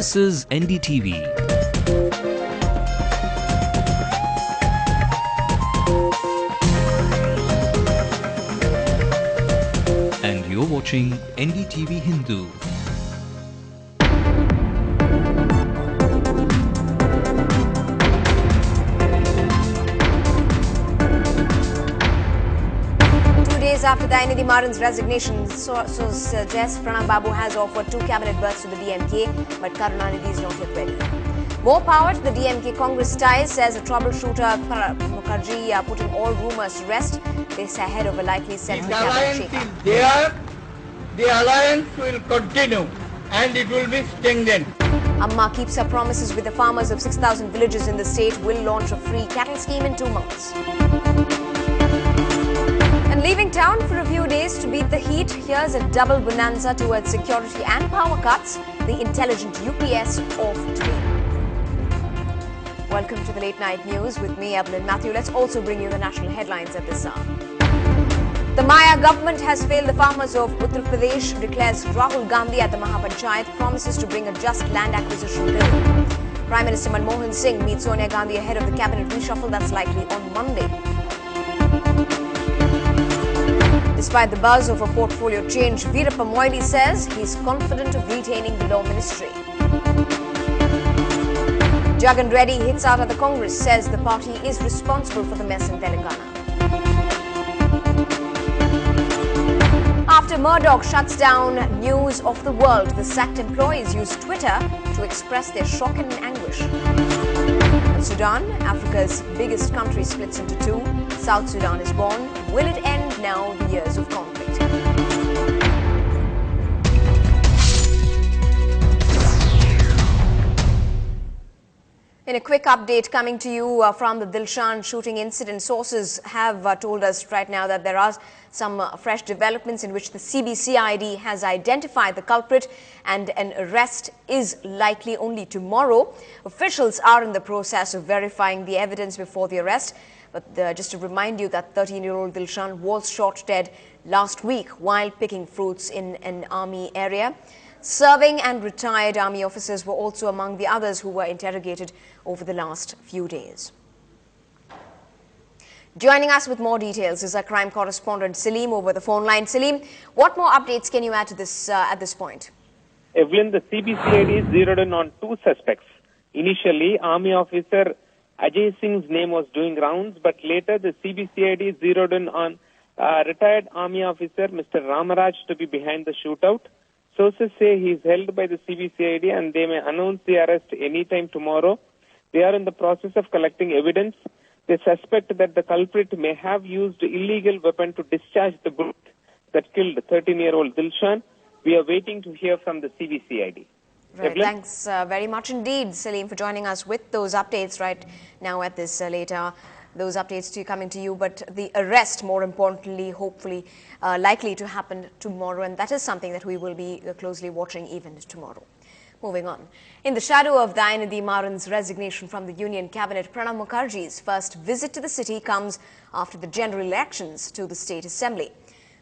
This is NDTV. And you're watching NDTV Hindu. After the NEWS-NDTV-HINDU-090711-1 resignation, sources suggest Pranab Babu has offered 2 cabinet berths to the DMK, but Karunanidhi is not yet ready. More power to the DMK Congress ties, says a troubleshooter. Mukherjee putting all rumours to rest. This ahead of a likely central cabinet shakeup. The alliance is there. The alliance will continue and it will be strengthened. Amma keeps her promises with the farmers of 6,000 villages in the state. Will launch a free cattle scheme in 2 months. Leaving town for a few days to beat the heat, here's a double bonanza towards security and power cuts, the intelligent UPS of today. Welcome to the late night news with me, Evelyn Matthew. Let's also bring you the national headlines at this hour. The Maya government has failed the farmers of Uttar Pradesh, declares Rahul Gandhi at the Mahapanchayat, promises to bring a just land acquisition bill. Prime Minister Manmohan Singh meets Sonia Gandhi ahead of the cabinet reshuffle that's likely on Monday. Despite the buzz of a portfolio change, Veerappa Moily says he's confident of retaining the law ministry. Jagan Reddy hits out at the Congress, says the party is responsible for the mess in Telangana. After Murdoch shuts down News of the World, the sacked employees use Twitter to express their shock and anguish. Sudan, Africa's biggest country, splits into 2. South Sudan is born. Will it end now the years of conflict? In a quick update coming to you from the Dilshan shooting incident, sources have told us right now that there are some fresh developments in which the CBCID has identified the culprit and an arrest is likely only tomorrow. Officials are in the process of verifying the evidence before the arrest. But just to remind you that 13-year-old Dilshan was shot dead last week while picking fruits in an army area. Serving and retired army officers were also among the others who were interrogated over the last few days. Joining us with more details is our crime correspondent Salim over the phone line. Salim, what more updates can you add to this at this point? Evelyn, the CBCID zeroed in on 2 suspects. Initially, Army officer Ajay Singh's name was doing rounds, but later the CBCID zeroed in on retired Army officer Mr. Ramaraj to be behind the shootout. Sources say he is held by the CBCID and they may announce the arrest anytime tomorrow. They are in the process of collecting evidence. They suspect that the culprit may have used illegal weapon to discharge the bullet that killed 13-year-old Dilshan. We are waiting to hear from the CBCID. Right. Thanks very much indeed, Salim, for joining us with those updates right now at this later. Those updates coming to you, but the arrest, more importantly, hopefully likely to happen tomorrow, and that is something that we will be closely watching even tomorrow. Moving on. In the shadow of NEWS-NDTV-HINDU-090711-1's resignation from the Union Cabinet, Pranab Mukherjee's first visit to the city comes after the general elections to the State Assembly.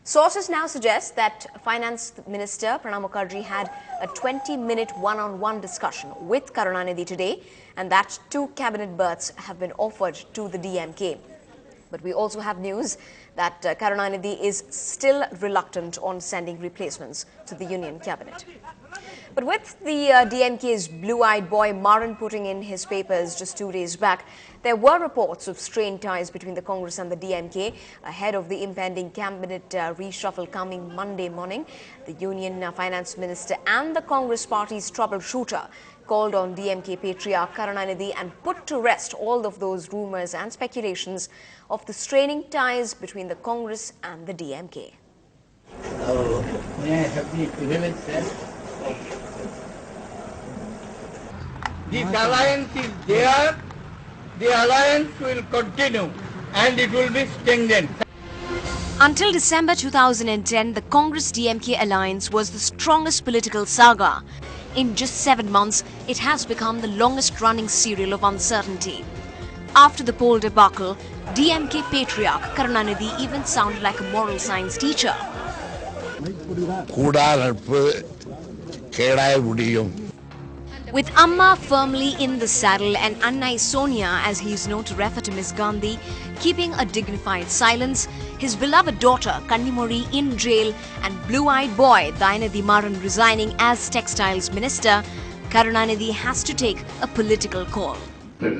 Sources now suggest that Finance Minister Pranab Mukherjee had a 20-minute one-on-one discussion with Karunanidhi today, and that 2 cabinet berths have been offered to the DMK. But we also have news that Karunanidhi is still reluctant on sending replacements to the Union Cabinet. But with the DMK's blue-eyed boy Maran putting in his papers just 2 days back, there were reports of strained ties between the Congress and the DMK ahead of the impending cabinet reshuffle coming Monday morning. The Union Finance Minister and the Congress party's troubleshooter called on DMK patriarch Karunanidhi and put to rest all of those rumours and speculations of the straining ties between the Congress and the DMK. May I have the equivalent, sir? This alliance is there. The alliance will continue and it will be strengthened. Until December 2010, the Congress-DMK alliance was the strongest political saga. In just 7 months, it has become the longest-running serial of uncertainty. After the poll debacle, DMK patriarch Karunanidhi even sounded like a moral science teacher. With Amma firmly in the saddle and Annai Sonia, as he is known to refer to Ms. Gandhi, keeping a dignified silence, his beloved daughter Kannimori in jail, and blue-eyed boy Dayanidhi Maran resigning as Textiles Minister, Karunanidhi has to take a political call. The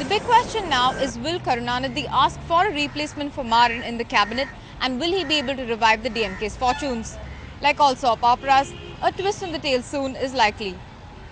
big question now is, will Karunanidhi ask for a replacement for Maran in the cabinet, and will he be able to revive the DMK's fortunes? Like all soap operas, a twist in the tale soon is likely.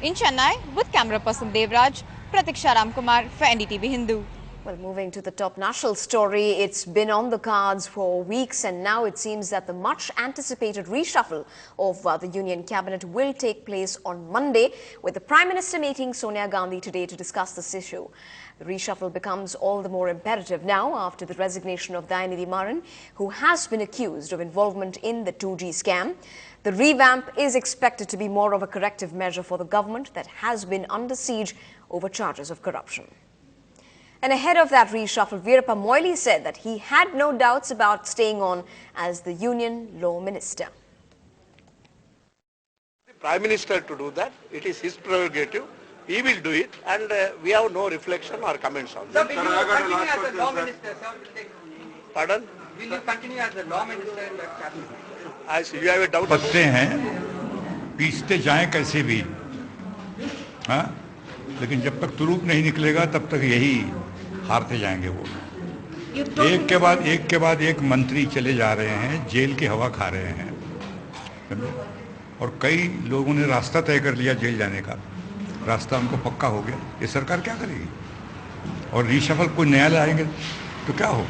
In Chennai, with camera person Devraj, Pratiksha Ramkumar for NDTV Hindu. Well, moving to the top national story, it's been on the cards for weeks, and now it seems that the much anticipated reshuffle of the Union Cabinet will take place on Monday, with the Prime Minister meeting Sonia Gandhi today to discuss this issue. The reshuffle becomes all the more imperative now after the resignation of Dayanidhi Maran, who has been accused of involvement in the 2G scam. The revamp is expected to be more of a corrective measure for the government that has been under siege over charges of corruption. And ahead of that reshuffle, Veerappa Moily said that he had no doubts about staying on as the Union Law Minister. The Prime Minister to do that, it is his prerogative. He will do it, and we have no reflection or comments on that. Will you continue as the Law Minister, sir? Pardon? Will you continue as the Law Minister in the cabinet? As you have a doubt. पत्ते हैं, पीसते जाएं कैसे भी, हाँ? लेकिन जब तक तुरूप नहीं निकलेगा तब तक यही हारते जाएंगे वो। एक के बाद एक मंत्री चले जा रहे हैं, जेल की हवा खा रहे हैं, और कई लोगों ने रास्ता तय कर लिया जेल जाने का, रास्ता उनको पक्का हो गया। ये सरकार क्या करेगी? और रीशफल कोई नया लाएंगे तो क्या होगा?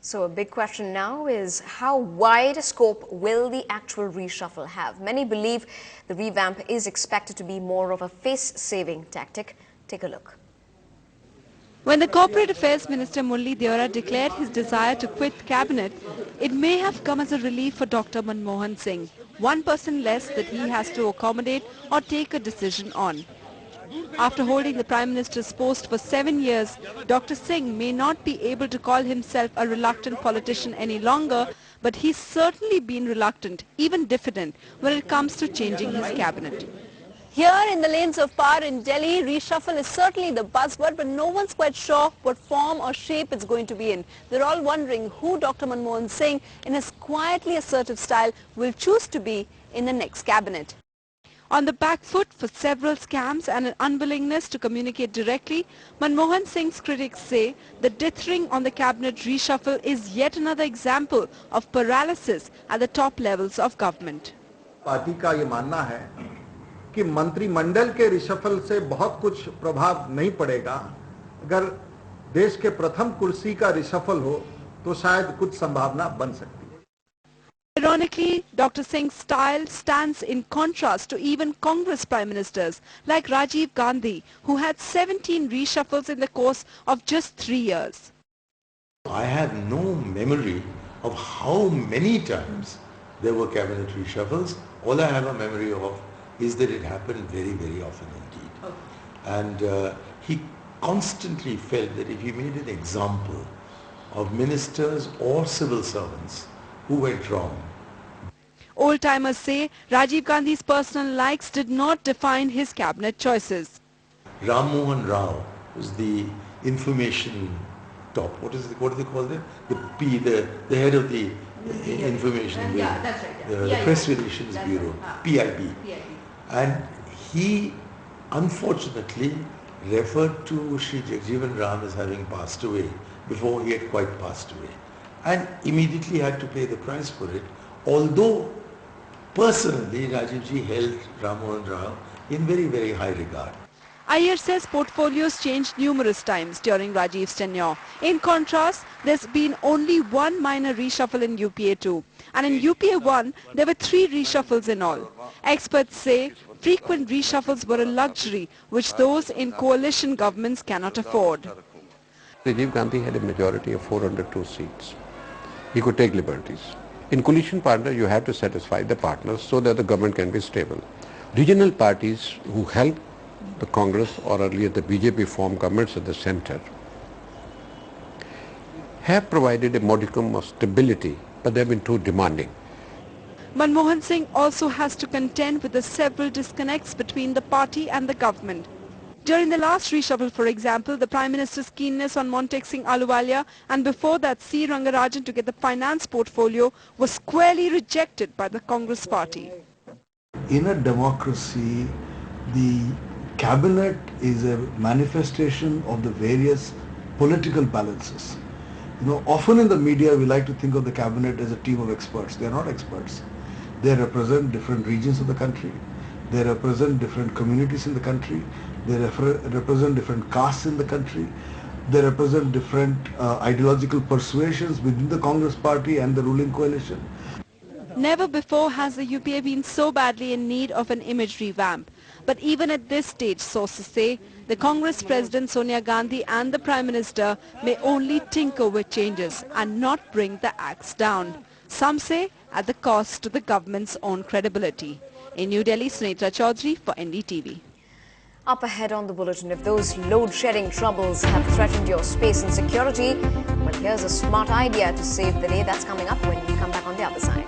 So a big question now is, how wide a scope will the actual reshuffle have? Many believe the revamp is expected to be more of a face-saving tactic. Take a look. When the Corporate Affairs Minister Murli Deora declared his desire to quit cabinet, it may have come as a relief for Dr. Manmohan Singh, one person less that he has to accommodate or take a decision on. After holding the Prime Minister's post for 7 years, Dr. Singh may not be able to call himself a reluctant politician any longer, but he's certainly been reluctant, even diffident, when it comes to changing his cabinet. Here in the lanes of power in Delhi, reshuffle is certainly the buzzword, but no one's quite sure what form or shape it's going to be in. They're all wondering who Dr. Manmohan Singh, in his quietly assertive style, will choose to be in the next cabinet. On the back foot for several scams and an unwillingness to communicate directly, Manmohan Singh's critics say the dithering on the cabinet reshuffle is yet another example of paralysis at the top levels of government. Party का ये मानना है कि मंत्रिमंडल के reshuffle से बहुत कुछ प्रभाव नहीं पड़ेगा। अगर देश के प्रथम कुर्सी का रिशफल हो तो शायद कुछ संभावना बन सकती है। Ironically, Dr. Singh's style stands in contrast to even Congress Prime Ministers like Rajiv Gandhi, who had 17 reshuffles in the course of just 3 years. I have no memory of how many times there were cabinet reshuffles. All I have a memory of is that it happened very, very often indeed. And he constantly felt that if he made an example of ministers or civil servants who went wrong. Old-timers say Rajiv Gandhi's personal likes did not define his cabinet choices. Ram Mohan Rao was the information top. What do they call them? The head of the information bureau. Yeah, that's right. The press relations bureau, PIB. And he unfortunately referred to Shri Jagjeevan Ram as having passed away before he had quite passed away, and immediately had to pay the price for it, although personally Rajiv ji held Ram Mohan Rao in very, very high regard. Iyer says portfolios changed numerous times during Rajiv's tenure. In contrast, there's been only one minor reshuffle in UPA 2. And in UPA 1, there were 3 reshuffles in all. Experts say frequent reshuffles were a luxury which those in coalition governments cannot afford. Rajiv Gandhi had a majority of 402 seats. He could take liberties. In coalition partner, you have to satisfy the partners so that the government can be stable. Regional parties who helped the Congress or earlier the BJP formed governments at the center have provided a modicum of stability, but they have been too demanding. Manmohan Singh also has to contend with the several disconnects between the party and the government. During the last reshuffle, for example, the Prime Minister's keenness on Montek Singh Ahluwalia and before that C. Rangarajan to get the finance portfolio was squarely rejected by the Congress party. In a democracy, the cabinet is a manifestation of the various political balances. Often in the media we like to think of the cabinet as a team of experts. They are not experts. They represent different regions of the country. They represent different communities in the country. They represent different castes in the country. They represent different ideological persuasions within the Congress party and the ruling coalition. Never before has the UPA been so badly in need of an image revamp. But even at this stage, sources say, the Congress President Sonia Gandhi and the Prime Minister may only tinker with changes and not bring the axe down. Some say at the cost to the government's own credibility. In New Delhi, Sunetra Chaudhary for NDTV. Up ahead on the bulletin, if those load-shedding troubles have threatened your space and security, well, here's a smart idea to save the day. That's coming up when we come back on the other side.